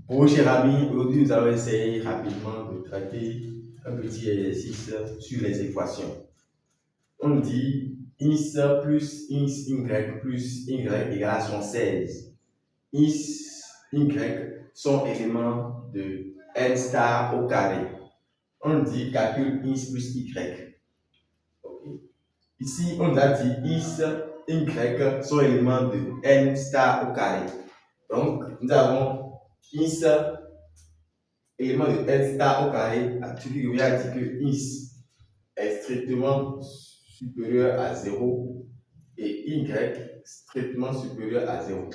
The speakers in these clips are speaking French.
Bon, cher ami, aujourd'hui nous allons essayer rapidement de traiter un petit exercice sur les équations. On dit x plus x y plus y égale à 16. X, y sont éléments de n star au carré. On dit calcul x plus y. Okay. Ici, on a dit x, y sont éléments de n star au carré. Donc, nous avons x élément de n star au carré, ce qui revient à dire que x est strictement supérieur à 0 et y strictement supérieur à 0.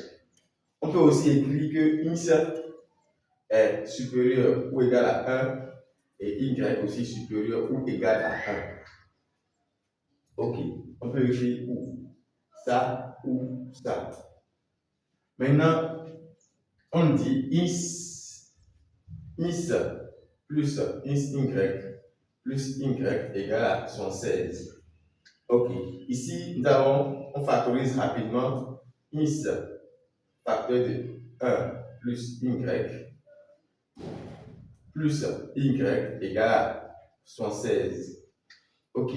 On peut aussi écrire que x est supérieur ou égal à 1 et y aussi supérieur ou égal à 1. Ok, on peut écrire ou ça ou ça. Maintenant, on dit x plus y plus y égale à 16. Ok, ici on factorise rapidement x facteur de 1 plus y égale à 16. Ok,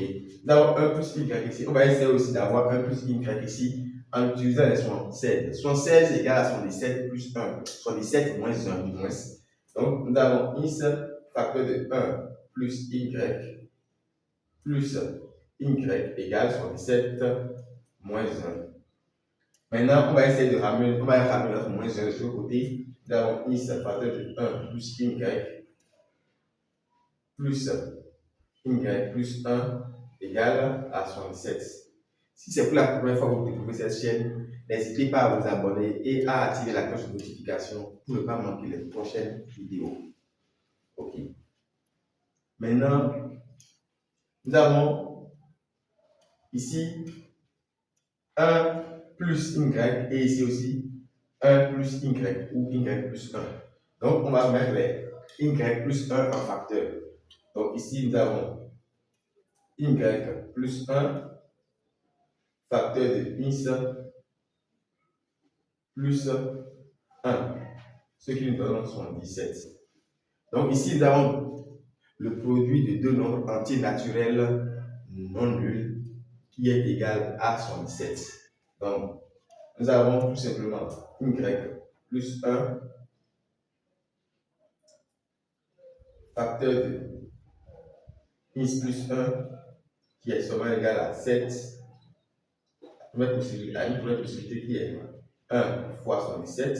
nous avons 1 plus y ici. On va essayer aussi d'avoir 1 plus y ici en utilisant les 16. 16 égale à 77 plus 1. 77 moins 1 moins. Donc, nous avons x facteur de 1 plus y égale 77 moins 1. Maintenant, on va essayer de ramener, notre moins 1 de ce côté. Nous avons x facteur de 1 plus y plus 1 égale à 77. Si c'est pour la première fois que vous découvrez cette chaîne, n'hésitez pas à vous abonner et à activer la cloche de notification pour ne pas manquer les prochaines vidéos. Ok. Maintenant, nous avons ici 1 plus y et ici aussi 1 plus y ou y plus 1. Donc, on va mettre les y plus 1 en facteur. Donc, ici, nous avons y plus 1 facteur de x plus 1, ce qui nous donne 77. Donc, ici, nous avons le produit de deux nombres entiers naturels non nuls qui est égal à 77. Donc, nous avons tout simplement y plus 1 facteur de x plus 1 qui est seulement égal à 7. Une première possibilité qui est 1 fois 77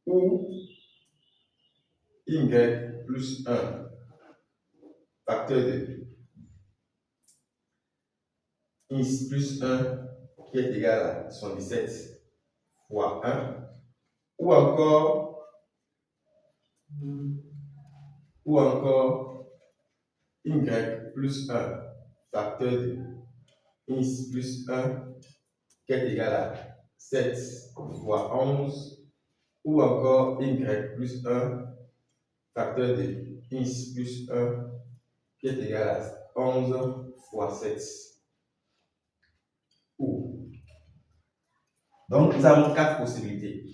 ou y plus 1 facteur de x plus 1 qui est égal à 77 fois 1 ou encore y plus 1 facteur de x plus 1 qui est égal à 7 fois 11 ou encore y plus 1 facteur de x plus 1 qui est égal à 11 fois 7. Donc, nous avons quatre possibilités.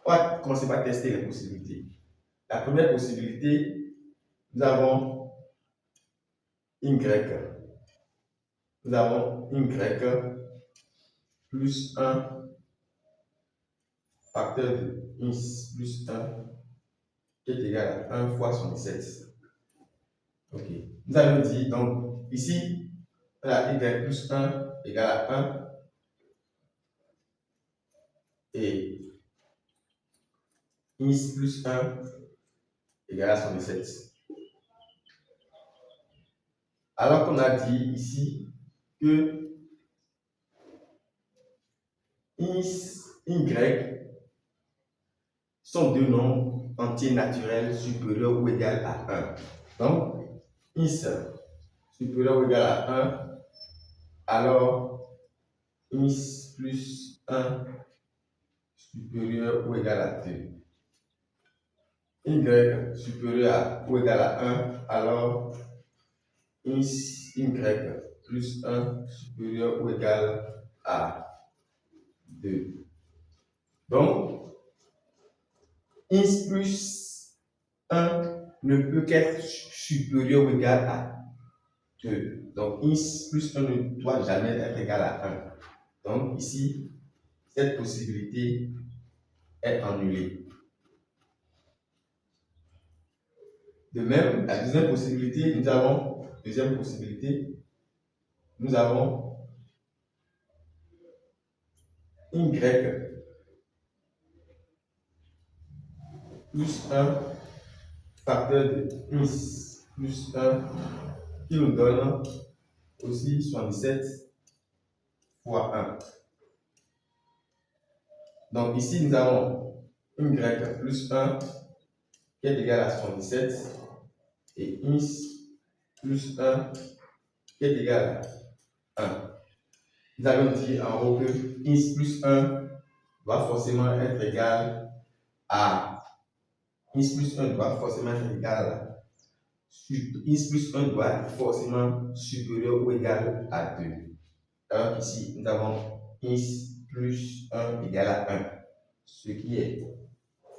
On va commencer par tester les possibilités. La première possibilité, nous avons y. Nous avons y plus 1 facteur de x plus 1 qui est égal à 1 fois 77. Ok. Nous avons dit, donc, ici, on a y plus 1 égale à 1 et x plus 1 égale à 77. Alors qu'on a dit ici que x, y sont deux nombres entiers naturels supérieurs ou égaux à 1. Donc, x supérieur ou égal à 1, alors x plus 1 supérieur ou égal à 2. Y supérieur ou égal à 1, alors x, y plus 1 supérieur ou égal à 2. Donc, ins plus 1 ne peut qu'être supérieur ou égal à 2. Donc, ins plus 1 ne doit jamais être égal à 1. Donc, ici, cette possibilité est annulée. De même, la deuxième possibilité, nous avons y plus 1 facteur de ins plus 1 qui nous donne aussi 77 fois 1. Donc ici, nous avons y plus 1 qui est égal à 77 et ins plus 1 qui est égal à 1. Nous allons dire en haut que ins plus 1 doit forcément être égal à ins plus 1 doit forcément être égal à ins plus 1 doit être forcément supérieur ou égal à 2. Alors ici, nous avons ins plus 1 égale à 1, ce qui est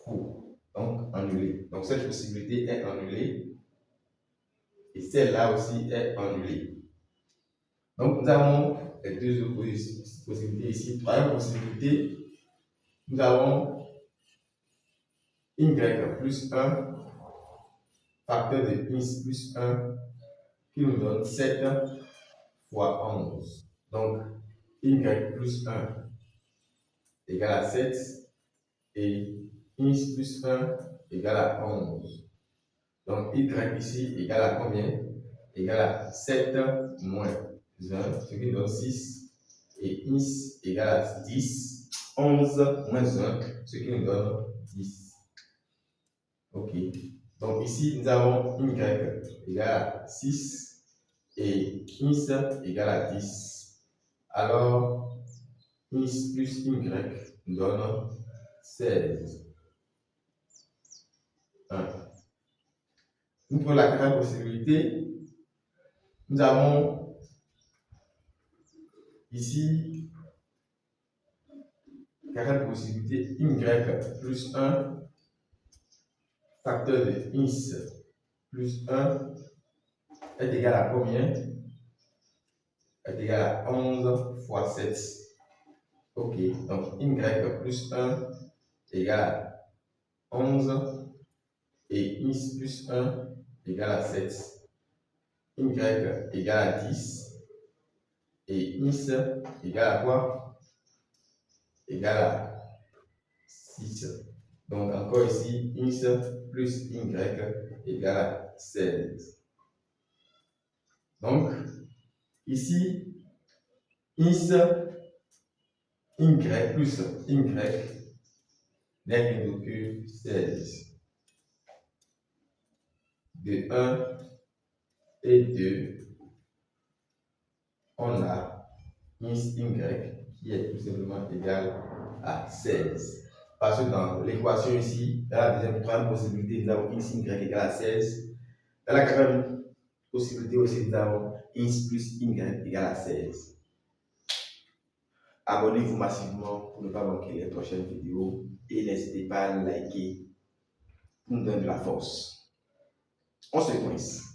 faux, donc annulé. Donc cette possibilité est annulée et celle-là aussi est annulée. Donc nous avons les deux autres possibilités ici. Troisième possibilité, nous avons y plus 1 facteur de ins plus 1 qui nous donne 7 fois 11. Donc y plus 1 égale à 7 et ins plus 1 égale à 11. Donc y ici égale à combien? Égale à 7 moins 1, ce qui nous donne 6. Et ins égale à 10. 11 moins 1, ce qui nous donne 10. Ok. Donc ici, nous avons y égale à 6 et ins égale à 10. Alors, ins plus y nous donne 16. 1. Nous prenons la quatrième possibilité. Nous avons ici quatrième possibilité y plus 1 facteur de ins plus 1 est égal à combien? Est égal à 11 fois 7. Ok, donc y plus 1 égale à 11 et ins plus 1 égale à 7. Y égale à 10 et ins égale à quoi? Égale à 6. Donc encore ici, ins plus y égale à 16. Donc ici, ins y plus y n'est rien d'autre que 16. De 1 et 2, on a ins y qui est tout simplement égal à 16. Parce que dans l'équation ici, dans la troisième possibilité, nous avons ins y égale à 16. Dans la quatrième possibilité aussi, nous avons ins plus y égale à 16. Abonnez-vous massivement pour ne pas manquer les prochaines vidéos et n'hésitez pas à liker pour nous donner de la force. On se coince.